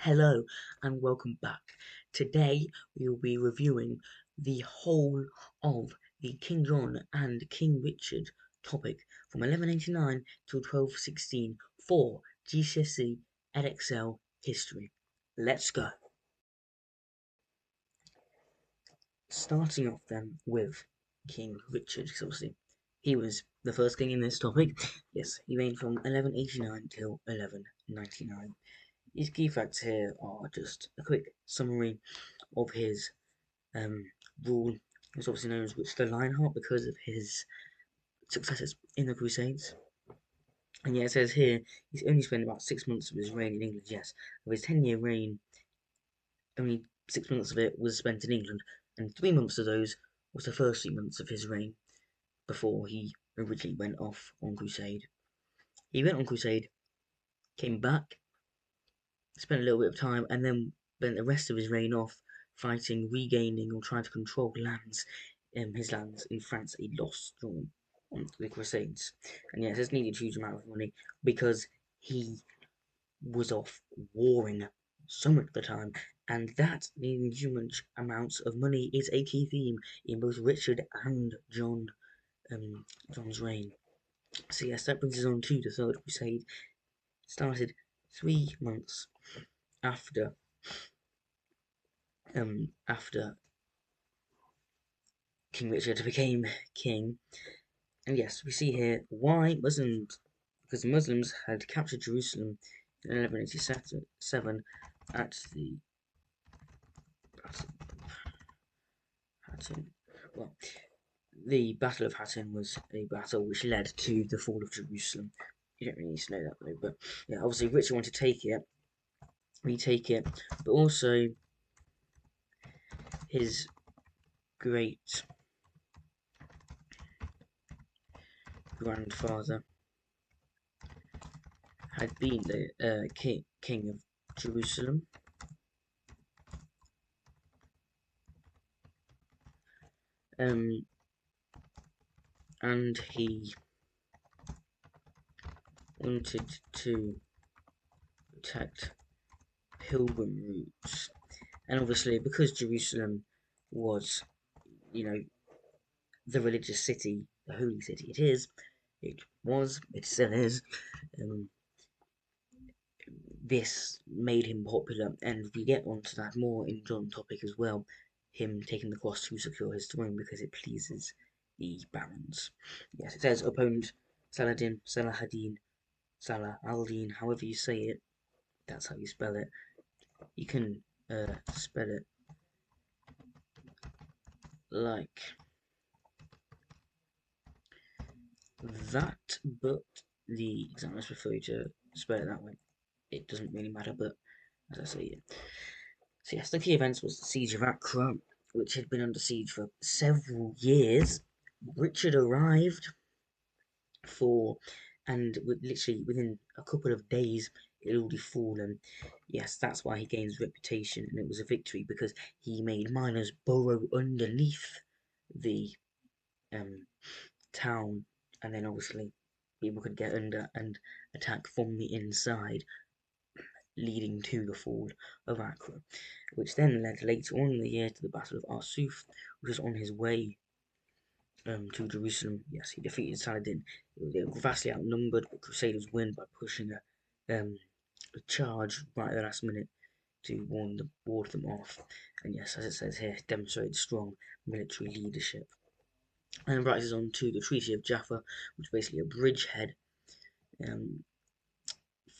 Hello and welcome back. Today we will be reviewing the whole of the King John and King Richard topic from 1189 till 1216 for GCSE Edexcel history. Let's go. Starting off then with King Richard, because obviously he was the first king in this topic. Yes, he reigned from 1189 till 1199. His key facts here are just a quick summary of his rule. He's obviously known as Richard the Lionheart because of his successes in the Crusades. And yeah, it says here he's only spent about 6 months of his reign in England. Yes, of his 10-year reign, only 6 months of it was spent in England, and 3 months of those was the first 3 months of his reign before he originally went off on Crusade. He went on Crusade, came back, spent a little bit of time, and then spent the rest of his reign off fighting, regaining, or trying to control lands, his lands in France that he lost during the Crusades. And yes, this needed a huge amount of money because he was off warring so much of the time, and that needing huge amounts of money is a key theme in both Richard and John's reign. So yes, that brings us on to the Third Crusade. Started 3 months after after King Richard became king. And yes, we see here why Muslims, because the Muslims had captured Jerusalem in 1187 at the Hattin. Well, the Battle of Hattin was a battle which led to the fall of Jerusalem. You don't really need to know that though, but yeah, obviously Richard wanted to take it, retake it, but also his great grandfather had been the king of Jerusalem, and he wanted to protect pilgrim routes. And obviously, because Jerusalem was, the religious city, the holy city it still is, um, this made him popular, and we get onto that more in John's topic as well, him taking the cross to secure his throne because it pleases the barons. Yes, it says opponent Saladin, Salahadin, Salah Aldin, however you say it, that's how you spell it. You can spell it like that, but the examiners prefer you to spell it that way. It doesn't really matter, but as I say it. So yes, the key events was the siege of Acre, which had been under siege for several years. Richard arrived for, and literally within a couple of days, it had already fallen. Yes, that's why he gains reputation, and it was a victory because he made miners burrow underneath the town, and then obviously people could get under and attack from the inside, leading to the fall of Acre, which then led later on in the year to the Battle of Arsuf, which was on his way to Jerusalem. Yes, he defeated Saladin. They were vastly outnumbered, but Crusaders win by pushing a charge right at the last minute to ward them off. And yes, as it says here, demonstrated strong military leadership. And rises on to the Treaty of Jaffa, which is basically a bridgehead um,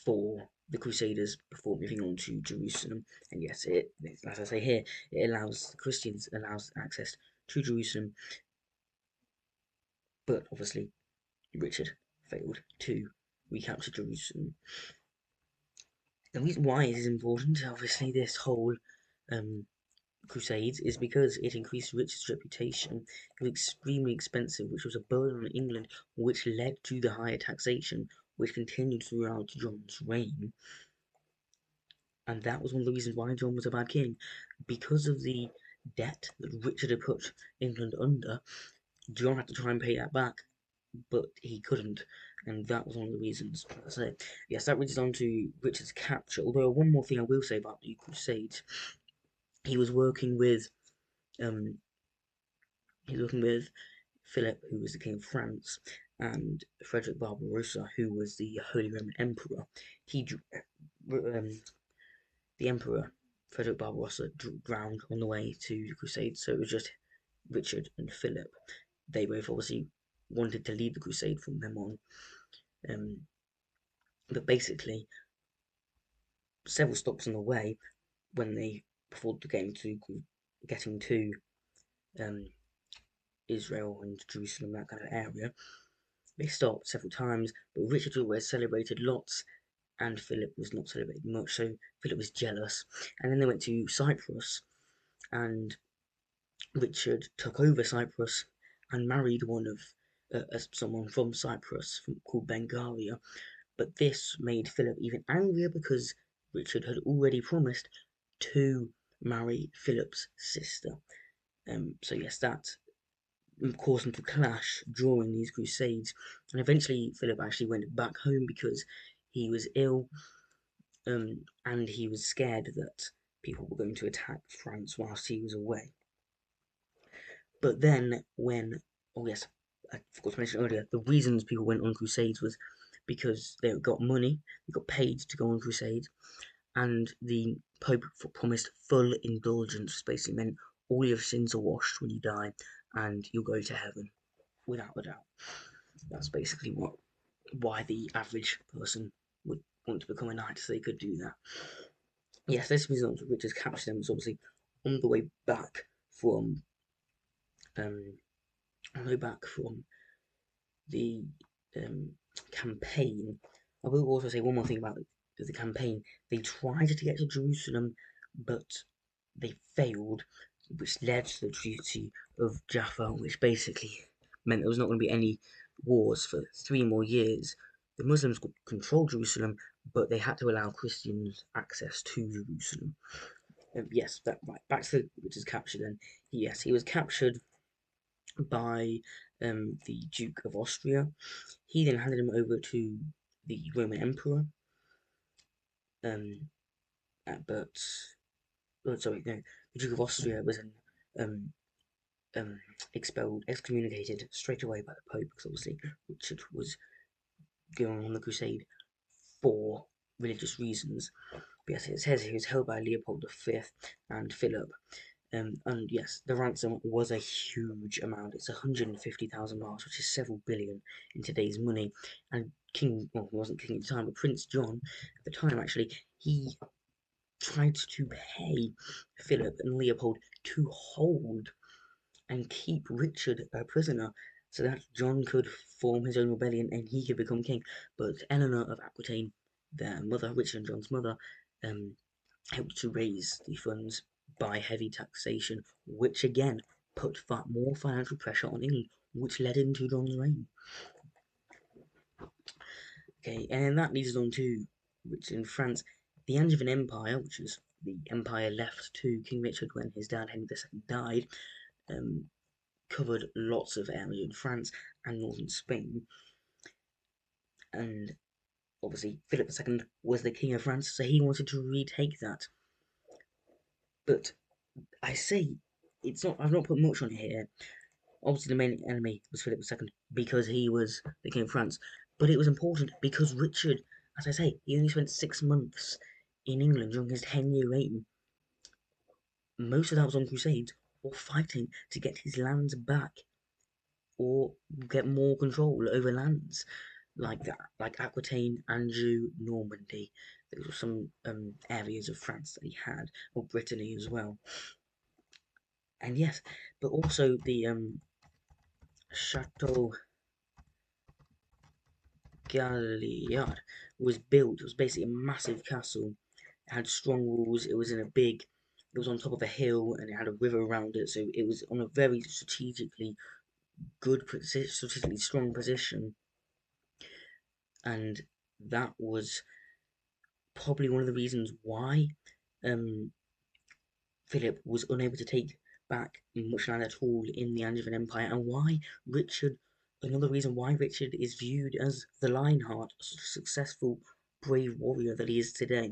for the Crusaders before moving on to Jerusalem. And yes, as I say here, it allows Christians access to Jerusalem, but obviously Richard failed to recapture Jerusalem. The reason why it is important, obviously, this whole Crusades is because it increased Richard's reputation. It was extremely expensive, which was a burden on England, which led to the higher taxation, which continued throughout John's reign. And that was one of the reasons why John was a bad king. Because of the debt that Richard had put England under, John had to try and pay that back, but he couldn't. and that was one of the reasons. So yes, that leads on to Richard's capture. Although one more thing I will say about the Crusades, he was working with um, Philip, who was the King of France, and Frederick Barbarossa, who was the Holy Roman Emperor. He the Emperor Frederick Barbarossa drowned on the way to the Crusade, so it was just Richard and Philip. They both obviously wanted to lead the Crusade from them on, um, but basically several stops on the way when they before getting to um, Israel and Jerusalem, that kind of area. They stopped several times, but Richard always celebrated lots, and Philip was not celebrating much, so Philip was jealous. And then they went to Cyprus, and Richard took over Cyprus and married one of someone from Cyprus called Bengalia. But this made Philip even angrier because Richard had already promised to marry Philip's sister. So yes, that caused them to clash during these crusades, and eventually Philip actually went back home because he was ill, and he was scared that people were going to attack France whilst he was away. But then oh yes, I forgot to mention earlier, the reasons people went on crusades was because they got money, they got paid to go on crusades, and the Pope promised full indulgence, which basically meant all your sins are washed when you die, and you'll go to heaven without a doubt. That's basically why the average person would want to become a knight, so they could do that. Yes, this result which has captured them was obviously on the way back from um, on the way back from the um, campaign. I will also say one more thing about the campaign. They tried to get to Jerusalem, but they failed, which led to the Treaty of Jaffa, which basically meant there was not going to be any wars for 3 more years. The Muslims could control Jerusalem, but they had to allow Christians access to Jerusalem. Yes, right. Back to Richard's capture then. Yes, he was captured by the Duke of Austria. He then handed him over to the Roman Emperor. Um, but sorry, no, the Duke of Austria was um, excommunicated straight away by the Pope because obviously Richard was going on the crusade for religious reasons. But yes, it says he was held by Leopold V and Philip. And yes, the ransom was a huge amount. It's 150,000 marks, which is several billion in today's money. And well, he wasn't king at the time, but Prince John, at the time actually, he tried to pay Philip and Leopold to hold and keep Richard a prisoner so that John could form his own rebellion and he could become king. But Eleanor of Aquitaine, their mother, Richard and John's mother, um, helped to raise the funds by heavy taxation, which again put more financial pressure on England, which led into John's reign. Okay, and that leads us on to Richard in France. The Angevin Empire, which was the empire left to King Richard when his dad Henry II died, covered lots of area in France and northern Spain. And obviously, Philip II was the King of France, so he wanted to retake that. But I say it's not. I've not put much on here. Obviously, the main enemy was Philip II because he was the King of France, but it was important because Richard, as I say, he only spent 6 months in England during his 10-year reign. Most of that was on crusades or fighting to get his lands back or get more control over lands like that, like Aquitaine, Anjou, Normandy. Those were some areas of France that he had, or Brittany as well. And yes, but also the Chateau Galliard was built. It was basically a massive castle. It had strong walls. It was on top of a hill, and it had a river around it. So it was on a very strategically strategically strong position. And that was probably one of the reasons why um, Philip was unable to take back much land at all in the Angevin Empire, and why Richard another reason why Richard is viewed as the Lionheart, a successful, brave warrior that he is today.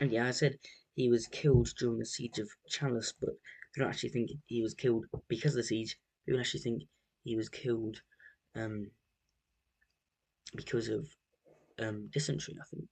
And yeah, I said he was killed during the siege of Chalice, but I don't actually think he was killed because of the siege. People actually think he was killed um, because of dysentery, I think.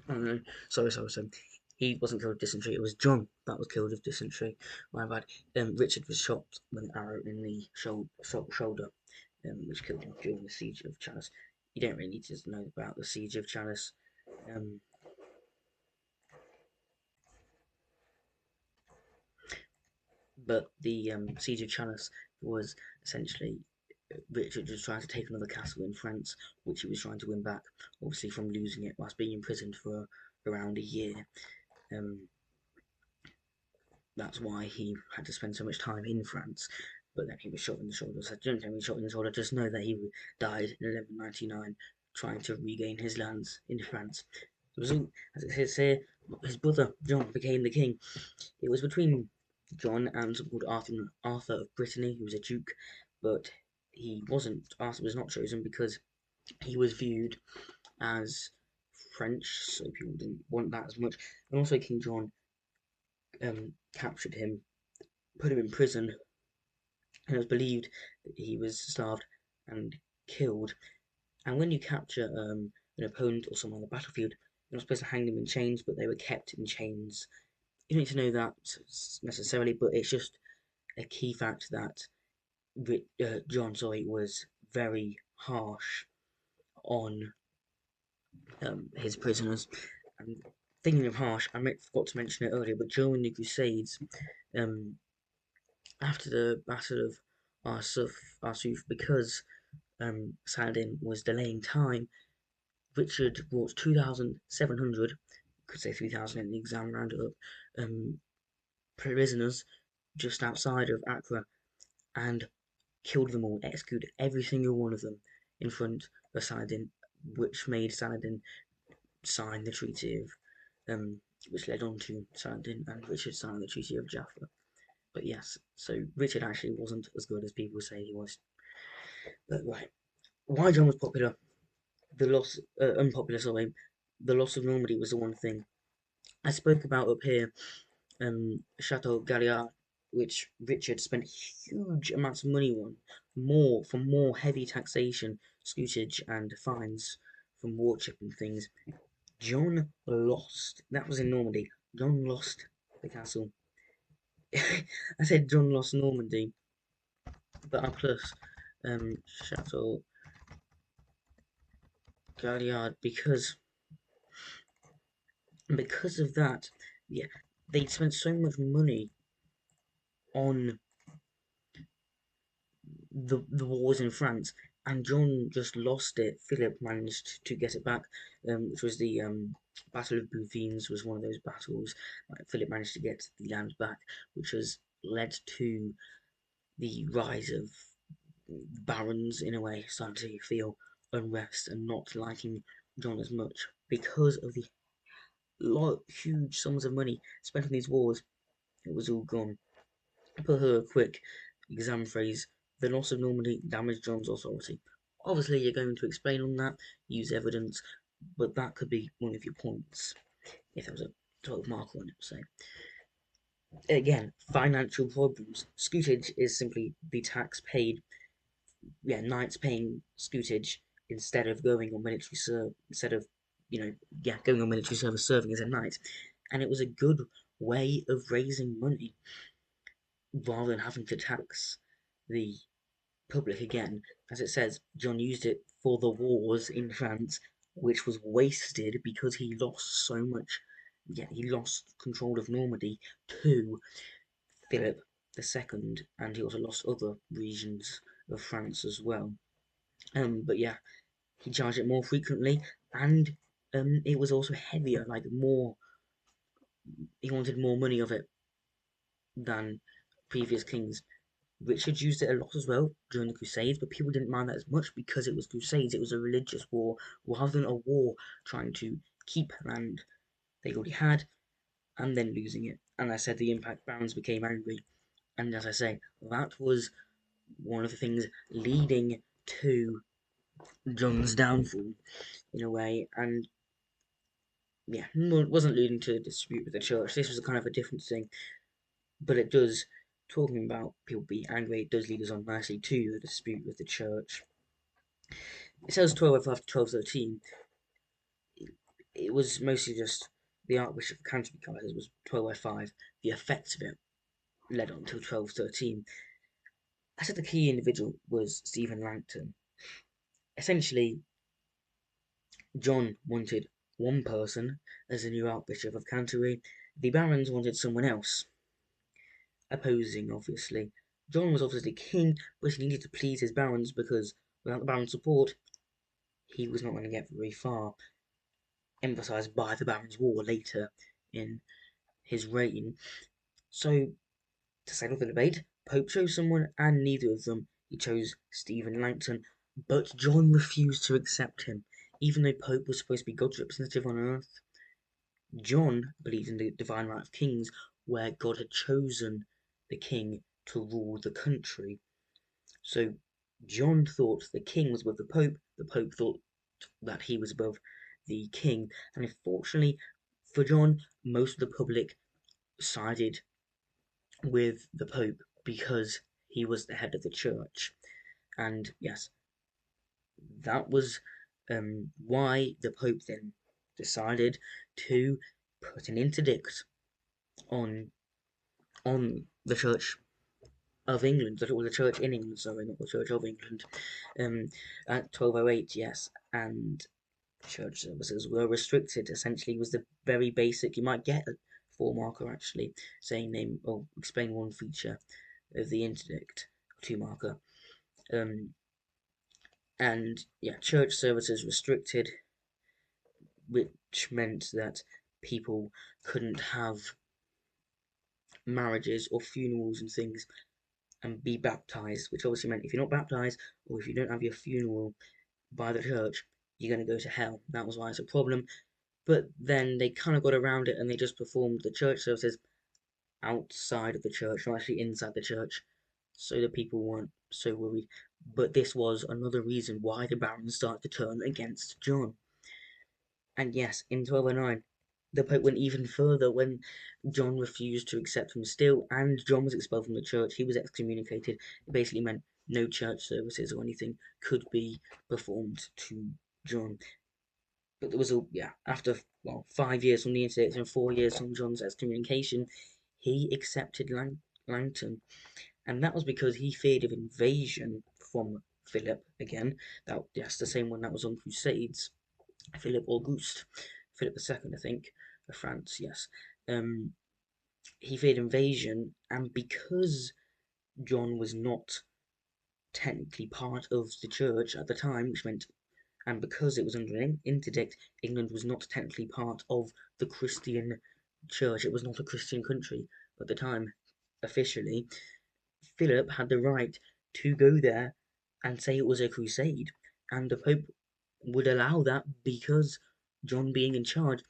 Oh no, sorry. He wasn't killed of dysentery. It was John that was killed of dysentery. My bad. Richard was shot with an arrow in the shoulder, which killed him during the siege of Chalice. You don't really need to know about the siege of Chalice. Um, but the siege of Chalice was essentially Richard was trying to take another castle in France, which he was trying to win back, obviously from losing it whilst being imprisoned for around a year. Um, That's why he had to spend so much time in France. But then he was shot in the shoulder. So don't tell me shot in the shoulder. Just know that he died in 1199 trying to regain his lands in France. It was all, as it says here, his brother John became the king. It was between John and someone called Arthur of Brittany, who was a duke, but he wasn't. Arthur was not chosen because he was viewed as French, so people didn't want that as much. And also, King John captured him, put him in prison, and it was believed that he was starved and killed. And when you capture an opponent or someone on the battlefield, you're not supposed to hang them in chains, but they were kept in chains. You don't need to know that necessarily, but it's just a key fact that John was very harsh on his prisoners. And thinking of harsh, I forgot to mention it earlier, but during the Crusades, um, after the Battle of Arsuf, because Saladin was delaying time, Richard brought 2,700, could say 3,000 in the exam roundup, prisoners just outside of Acre and killed them all, executed every single one of them in front of Saladin, which made Saladin sign the Treaty of, which led on to Saladin and Richard signing the Treaty of Jaffa. But yes, so Richard actually wasn't as good as people say he was. But right, why John was popular, unpopular, sorry, the loss of Normandy was the one thing I spoke about up here. Chateau Galliard, which Richard spent huge amounts of money on, more heavy taxation, scutage, and fines from war chip and things. John lost. That was in Normandy. John lost the castle. I said John lost Normandy, but I plus Chateau Galliard because of that. Yeah, they spent so much money on the wars in France, and John just lost it. Philip managed to get it back, which was the Battle of Bouvines was one of those battles. Philip managed to get the land back, which has led to the rise of barons in a way, starting to feel unrest and not liking John as much because of the huge sums of money spent on these wars. It was all gone. Put her a quick exam phrase: the loss of Normandy damaged John's authority. Obviously, you're going to explain on that, use evidence, but that could be one of your points if there was a 12 marker on it, say. Again, financial problems. Scutage is simply the tax paid, knights paying scutage instead of going on military service, instead of, going on military service serving as a knight. And it was a good way of raising money rather than having to tax the public again. As it says, John used it for the wars in France, which was wasted because he lost so much. Yeah, he lost control of Normandy to Philip II, and he also lost other regions of France as well. But yeah, he charged it more frequently, and It was also heavier, like more. He wanted more money of it than previous kings. Richard used it a lot as well during the Crusades, but people didn't mind that as much because it was Crusades. It was a religious war rather than a war trying to keep land they already had and then losing it. And I said the impact barons became angry. And as I say, that was one of the things leading to John's downfall in a way. And yeah, it wasn't leading to a dispute with the church. This was kind of a different thing. But it does, talking about people being angry, it does lead us on nicely to the dispute with the church. It says 1205 to 1213. It was mostly just the Archbishop of Canterbury was 1205. The effects of it led on till 1213. I said the key individual was Stephen Langton. Essentially, John wanted one person as the new Archbishop of Canterbury. The barons wanted someone else, opposing, obviously. John was obviously king, but he needed to please his barons because without the barons' support, he was not going to get very far. Emphasised by the Barons' War later in his reign. So, to settle the debate, Pope chose someone, and neither of them. He chose Stephen Langton, but John refused to accept him, even though Pope was supposed to be God's representative on earth. John believed in the divine right of kings, where God had chosen the king to rule the country. So John thought the king was above the Pope thought that he was above the king, and unfortunately for John, most of the public sided with the Pope because he was the head of the church. And yes, that was why the Pope then decided to put an interdict on the Church of England, the Church in England, sorry, not the Church of England, at 1208, yes, and church services were restricted. Essentially, was the very basic. You might get a 4 marker actually saying name or explain one feature of the interdict, 2 marker, and yeah, church services restricted, which meant that people couldn't have marriages or funerals and things and be baptized, which obviously meant if you're not baptized or if you don't have your funeral by the church, you're going to go to hell. That was why it's a problem. But then they kind of got around it and they just performed the church services outside of the church, not actually inside the church, so that people weren't so worried. But this was another reason why the barons started to turn against John. And yes, in 1209, the Pope went even further when John refused to accept him still, and John was expelled from the church. He was excommunicated. It basically meant no church services or anything could be performed to John. But there was after 5 years from the interdict and 4 years from John's excommunication, he accepted Langton, and that was because he feared of invasion from Philip again. That's the same one that was on Crusades. Philip Auguste, Philip II, I think, of France. Yes, he feared invasion, and because John was not technically part of the church at the time, which meant and because it was under an interdict, England was not technically part of the Christian church. It was not a Christian country at the time, officially. Philip had the right to go there and say it was a crusade, and the Pope would allow that because John being in charge.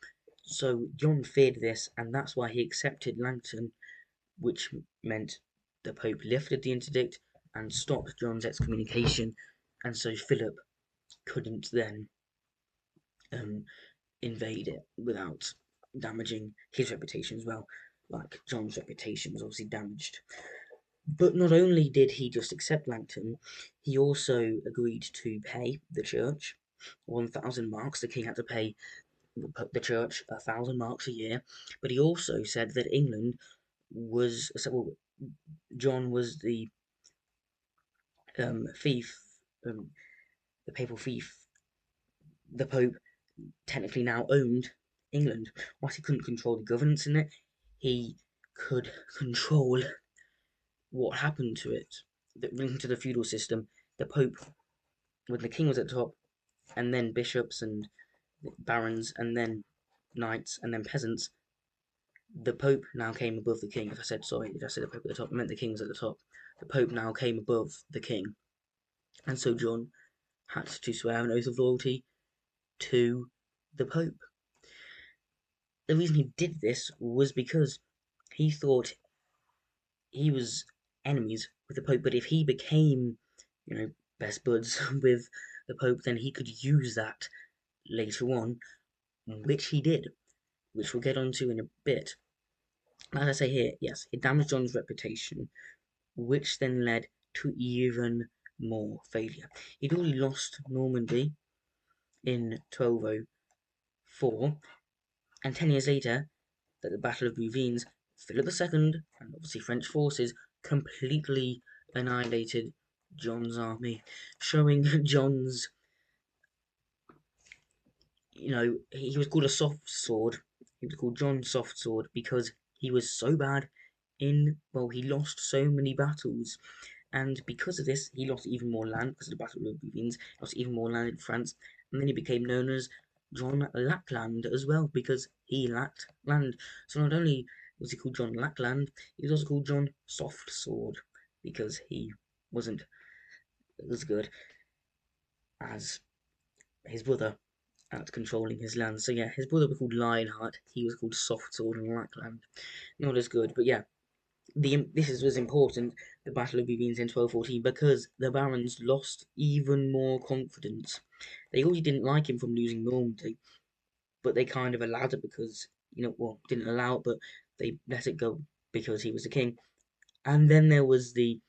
So John feared this, and that's why he accepted Langton, which meant the Pope lifted the interdict and stopped John's excommunication, and so Philip couldn't then invade it without damaging his reputation as well. Like John's reputation was obviously damaged. But not only did he just accept Langton, he also agreed to pay the church 1,000 marks. The king had to pay the church 1,000 marks a year. But he also said that England was John was the fief, the papal fief. The Pope technically now owned England. Whilst he couldn't control the governance in it, he could control what happened to it. Linked to the feudal system, the Pope, when the king was at the top, and then bishops and barons, and then knights, and then peasants, the Pope now came above the king. If I said, sorry, if I said the Pope at the top, I meant the king was at the top. The Pope now came above the king. And so John had to swear an oath of loyalty to the Pope. The reason he did this was because he thought he was enemies with the Pope, but if he became, best buds with the Pope, then he could use that later on, which he did, which we'll get onto in a bit. As I say here, yes, it damaged John's reputation, which then led to even more failure. He'd already lost Normandy in 1204, and 10 years later, at the Battle of Bouvines, Philip II and obviously French forces completely annihilated John's army, showing John's, he was called a soft sword. He was called John Soft Sword because he was so bad he lost so many battles. And because of this, he lost even more land because of the Battle of Bouvines, lost even more land in France, and then he became known as John Lackland as well because he lacked land. So not only was he called John Lackland, he was also called John Soft Sword because he wasn't as good as his brother at controlling his land. So yeah, his brother was called Lionheart, he was called Soft Sword and Lackland. Not as good, but yeah. This was important, the Battle of Bouvines in 1214, because the barons lost even more confidence. They already didn't like him from losing Normandy, but they kind of allowed it because, didn't allow it, but they let it go because he was the king. And then there was the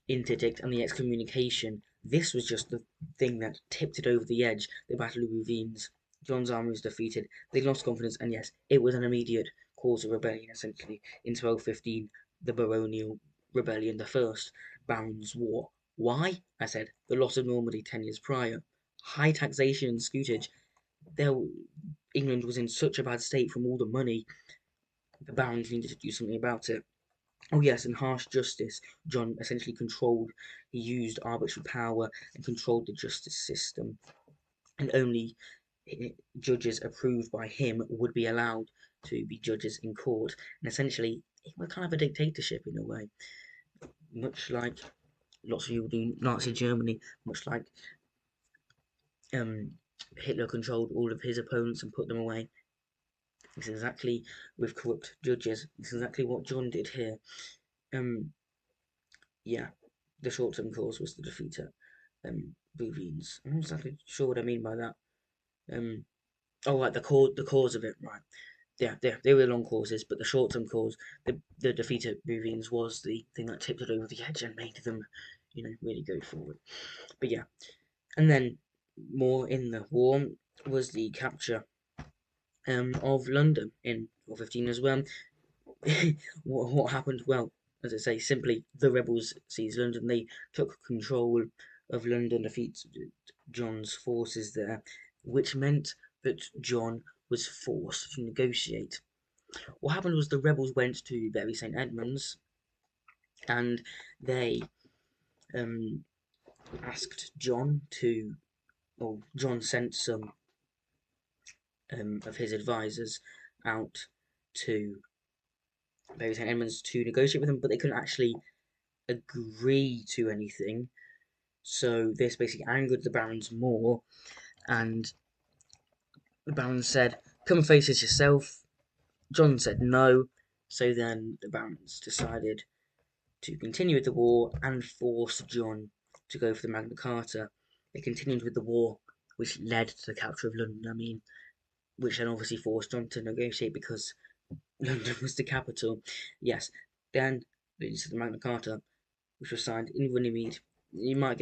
interdict and the excommunication. This was just the thing that tipped it over the edge. The Battle of Bouvines. John's army was defeated. They lost confidence, and yes, it was an immediate cause of rebellion, essentially. In 1215, the baronial rebellion, the first Barons' War. Why? I said, the loss of Normandy 10 years prior. High taxation and scutage. England was in such a bad state from all the money, the barons needed to do something about it. Oh yes, and harsh justice. John essentially he used arbitrary power and controlled the justice system. And only judges approved by him would be allowed to be judges in court. And essentially, it was kind of a dictatorship in a way. Much like lots of people do Nazi Germany, much like Hitler controlled all of his opponents and put them away. It's exactly with corrupt judges. It's exactly what John did here. Yeah, the short-term cause was the defeat at Bouvines. I'm not exactly sure what I mean by that. Right, the cause of it, right? Yeah, they were long causes, but the short-term cause, the defeat at Bouvines, was the thing that tipped it over the edge and made them, really go forward. But yeah, and then more in the war was the capture of London in 1215 as well. What happened? Well, as I say, simply the rebels seized London. They took control of London, defeated John's forces there, which meant that John was forced to negotiate. What happened was the rebels went to Bury St. Edmunds and they asked John John sent some of his advisors out to Bury St. Edmunds to negotiate with them, but they couldn't actually agree to anything. So this basically angered the barons more, and the barons said, "Come and face us yourself." John said no, so then the barons decided to continue with the war and force John to go for the Magna Carta. They continued with the war, which led to the capture of London. Which then obviously forced John to negotiate because London was the capital. Yes, then they to the Magna Carta, which was signed in Runnymede. It might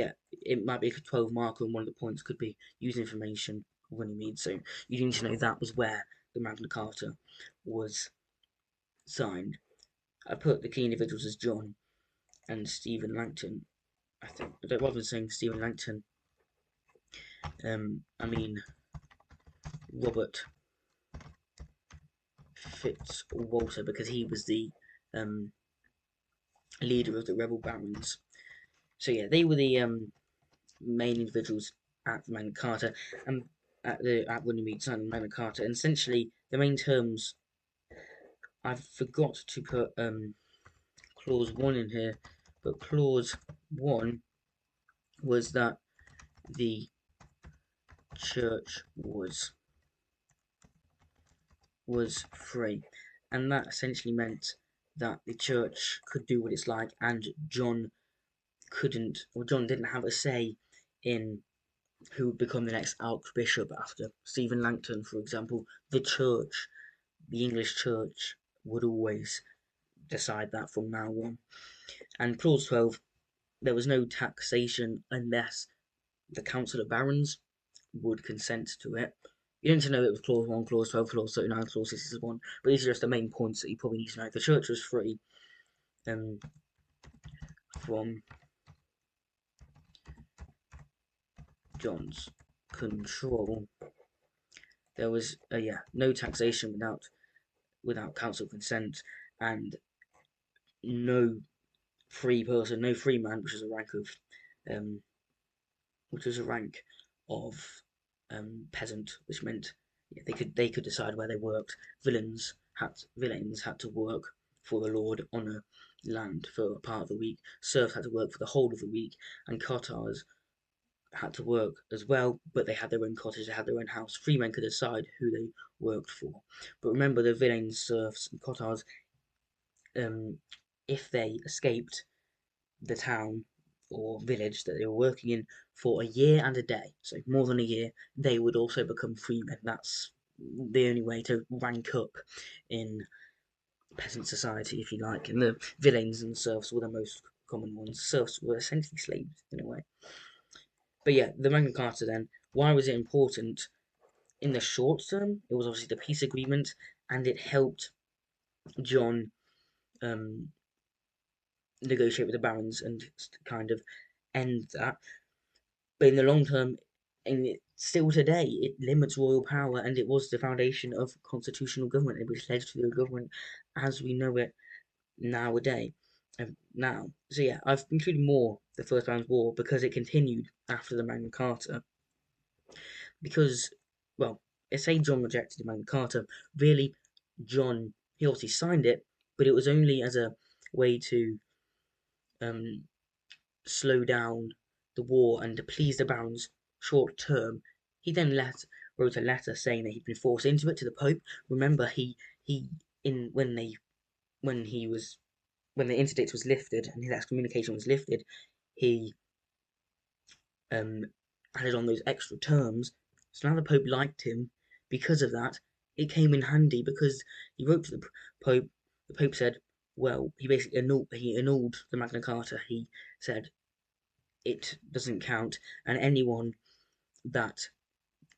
be a 12 marker, and one of the points could be use information of Runnymede. So you need to know that was where the Magna Carta was signed. I put the key individuals as John and Stephen Langton. I think, rather than saying Stephen Langton, I mean Robert Fitzwalter, because he was the leader of the rebel barons. So yeah, they were the main individuals at the Magna Carta, and at Runnymede signed the Magna Carta. And essentially, the main terms, I forgot to put clause 1 in here, but clause 1 was that the church was free, and that essentially meant that the church could do what it's like, and John didn't have a say in who would become the next archbishop after Stephen Langton, for example. The church, the English church, would always decide that from now on. And clause 12, there was no taxation unless the Council of Barons would consent to it. You don't need to know it was clause 1, clause 12, clause 39, clause 61, but these are just the main points that you probably need to know. The church was free from John's control. There was no taxation without council consent, and no free person, no free man, which was a rank of peasant, which meant they could decide where they worked. Villains had to work for the lord on a land for a part of the week. Serfs had to work for the whole of the week, and cottars had to work as well, but they had their own cottage, they had their own house. Free men could decide who they worked for. But remember, the villains, serfs, and cottars, if they escaped the town or village that they were working in for a year and a day, so more than a year, they would also become free men. That's the only way to rank up in peasant society, if you like. And the villains and serfs were the most common ones. Serfs were essentially slaves in a way. But yeah, the Magna Carta then, why was it important? In the short term, it was obviously the peace agreement, and it helped John negotiate with the barons and kind of end that. But in the long term, and still today, it limits royal power, and it was the foundation of constitutional government, which led to the government as we know it nowadays. Now, so yeah, I've included more the First Barons' War because it continued after the Magna Carta. Because, well, say John rejected the Magna Carta, really, he obviously signed it, but it was only as a way to slow down the war and to please the barons short term. He then wrote a letter saying that he'd been forced into it to the Pope. Remember, when the interdict was lifted and his excommunication was lifted, he added on those extra terms. So now the Pope liked him because of that. It came in handy because he wrote to the Pope. The Pope said, well, he basically annulled the Magna Carta. He said it doesn't count, and anyone that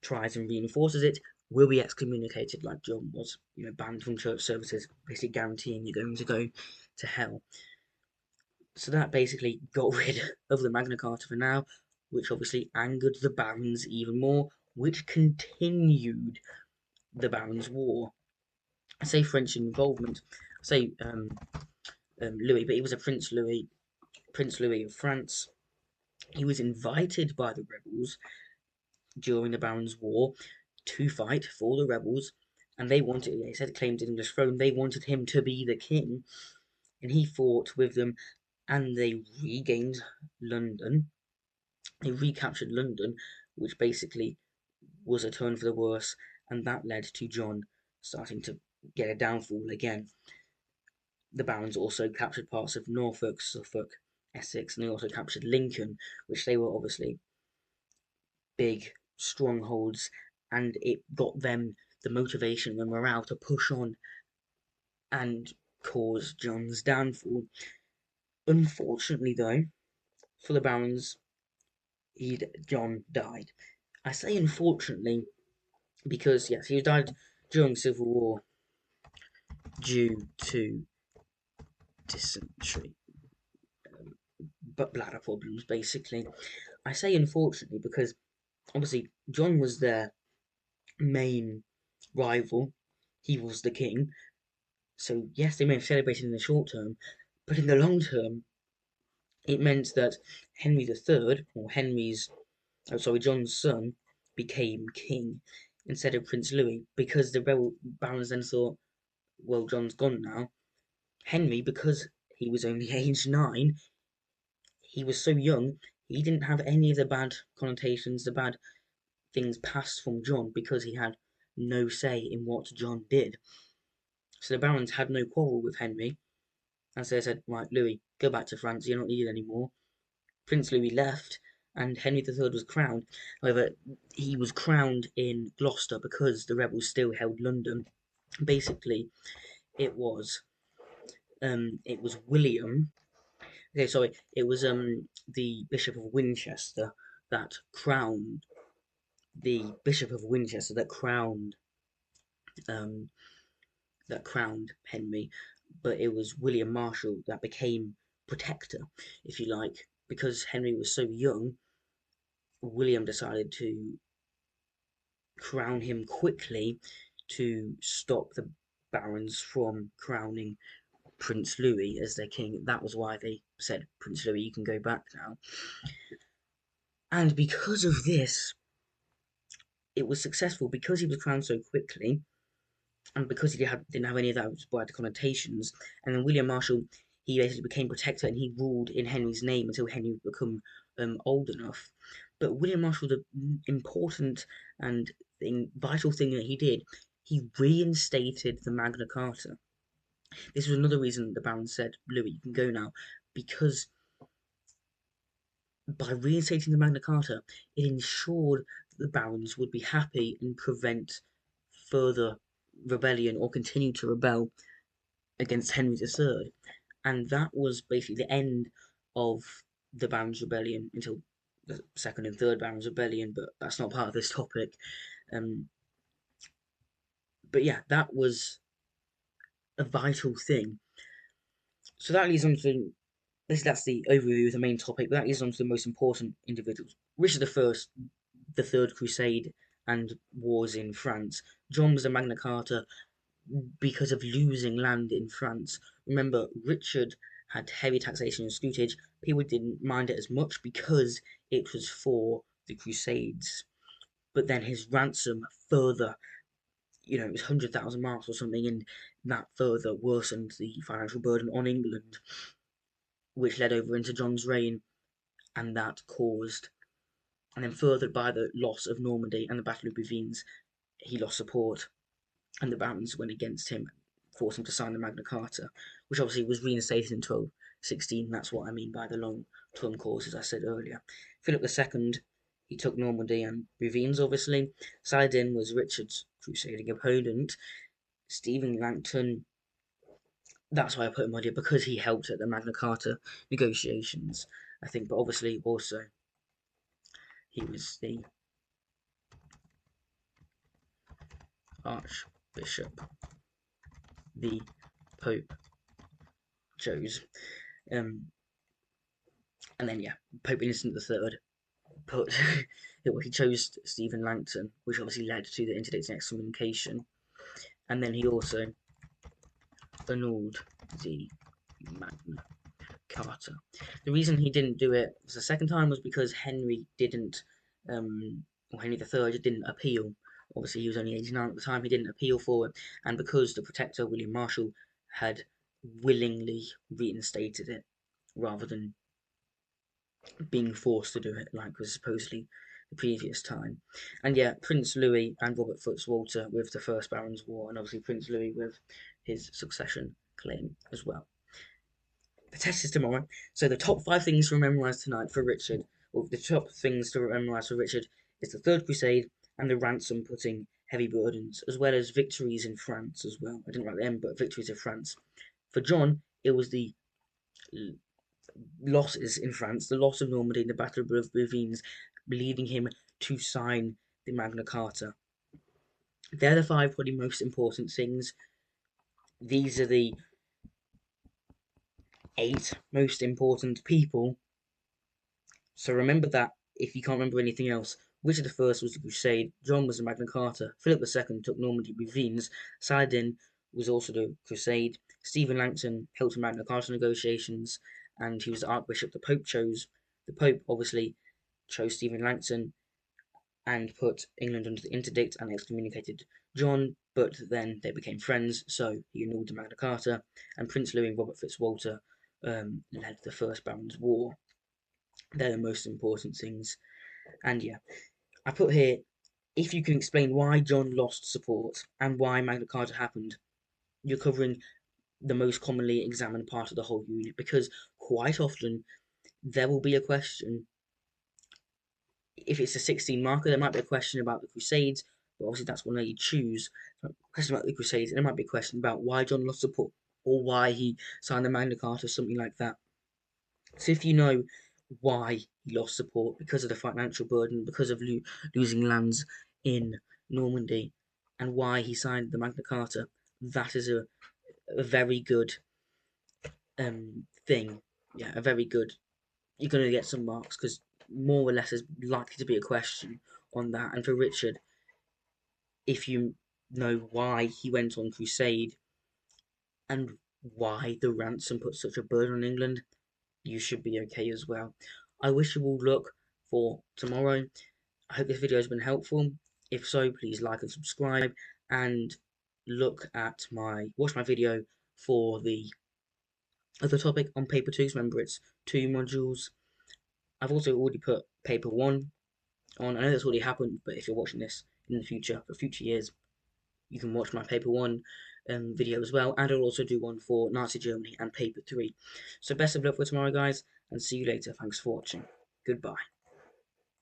tries and reinforces it will be excommunicated, like John was, banned from church services, basically guaranteeing you're going to go to hell. So that basically got rid of the Magna Carta for now, which obviously angered the barons even more, which continued the Barons' War. I say French involvement, I say Louis, but he was a Prince Louis of France. He was invited by the rebels during the Barons' War to fight for the rebels, and they claimed an English throne. They wanted him to be the king, and he fought with them, and they regained London. They recaptured London, which basically was a turn for the worse, and that led to John starting to get a downfall again. The barons also captured parts of Norfolk, Suffolk, Essex, and they also captured Lincoln, which they were obviously big strongholds, and it got them the motivation, the morale to push on and cause John's downfall. Unfortunately, though, for the barons, John died. I say unfortunately because, yes, he died during Civil War due to dysentery, but bladder problems, basically. I say unfortunately because, obviously, John was their main rival. He was the king. So, yes, they may have celebrated in the short term, but in the long term, it meant that Henry III, or John's son, became king instead of Prince Louis, because the barons then thought, well, John's gone now. Henry, because he was only aged 9, he was so young, he didn't have any of the bad connotations, the bad things passed from John, because he had no say in what John did. So the barons had no quarrel with Henry, and so they said, right, Louis, go back to France, you're not needed anymore. Prince Louis left, and Henry III was crowned. However, he was crowned in Gloucester because the rebels still held London. Basically, it was William. Okay, sorry, it was the Bishop of Winchester that crowned um Henry, but it was William Marshall that became protector, if you like, because Henry was so young. William decided to crown him quickly to stop the barons from crowning Prince Louis as their king. That was why they said, Prince Louis, you can go back now. And because of this, it was successful because he was crowned so quickly, and because he didn't have any of those bad connotations. And then William Marshall, he basically became protector, and he ruled in Henry's name until Henry would become old enough. But William Marshall, the important and vital thing that he did, he reinstated the Magna Carta. This was another reason the barons said, Louis, you can go now, because by reinstating the Magna Carta, it ensured that the barons would be happy and prevent further rebellion or continue to rebel against Henry III. And that was basically the end of the Barons' Rebellion until the second and third Barons' Rebellion, but that's not part of this topic. Um, but yeah, that was a vital thing. So that leads on to that's the overview of the main topic, but that leads on to the most important individuals. Richard I, the Third Crusade, and wars in France. John was a Magna Carta because of losing land in France. Remember, Richard had heavy taxation and scutage. People didn't mind it as much because it was for the Crusades. But then his ransom further, it was 100,000 marks or something, and that further worsened the financial burden on England, which led over into John's reign, and that caused, and then furthered by the loss of Normandy and the Battle of Bouvines, he lost support, and the barons went against him, forced him to sign the Magna Carta, which obviously was reinstated in 1216. That's what I mean by the long-term cause, as I said earlier. Philip II, he took Normandy and Bouvines, obviously. Saladin was Richard's crusading opponent. Stephen Langton, that's why I put him on here, because he helped at the Magna Carta negotiations, I think, but obviously also he was the Archbishop the Pope chose. And then, yeah, Pope Innocent III he chose Stephen Langton, which obviously led to the interdict and excommunication. And then he also annulled the Magna Carta. The reason he didn't do it the second time was because Henry III didn't appeal. Obviously, he was only 89 at the time. He didn't appeal for it, and because the protector William Marshall had willingly reinstated it rather than being forced to do it like was supposedly the previous time. And yeah, Prince Louis and Robert Fitzwalter with the First Barons' War, and obviously Prince Louis with his succession claim as well. The test is tomorrow, so the top 5 things to memorise tonight for Richard, or the top things to memorise for Richard, is the Third Crusade and the ransom putting heavy burdens, as well as victories in France as well. I didn't write them, but victories in France. For John, it was the losses in France, the loss of Normandy in the Battle of Bouvines, leading him to sign the Magna Carta. They're the 5 probably most important things. These are the 8 most important people. So remember that if you can't remember anything else. Richard I was the Crusade, John was the Magna Carta, Philip II took Normandy Bouvines, Saladin was also the Crusade, Stephen Langton helped in Magna Carta negotiations, and he was the Archbishop the Pope chose. The Pope obviously chose Stephen Langton, and put England under the interdict and excommunicated John, but then they became friends, so he annulled the Magna Carta, and Prince Louis and Robert Fitzwalter led the First Barons' War. They're the most important things. And yeah, I put here, if you can explain why John lost support and why Magna Carta happened, you're covering the most commonly examined part of the whole unit, because quite often there will be a question. If it's a 16 marker, there might be a question about the Crusades, but obviously that's one that you choose. So, a question about the Crusades, and there might be a question about why John lost support or why he signed the Magna Carta, something like that. So if you know why he lost support, because of the financial burden, because of losing lands in Normandy, and why he signed the Magna Carta, that is a very good thing. Yeah, a very good. You're going to get some marks because more or less is likely to be a question on that. And for Richard, if you know why he went on crusade and why the ransom put such a burden on England, you should be okay as well. I wish you all luck for tomorrow. I hope this video has been helpful. If so, please like and subscribe, and watch my video for the other topic on paper 2. Remember, it's 2 modules. I've also already put paper 1 on. I know that's already happened, but if you're watching this in the future, for future years, you can watch my paper 1 video as well, and I'll also do one for Nazi Germany and paper 3. So best of luck for tomorrow, guys, and see you later. Thanks for watching. Goodbye.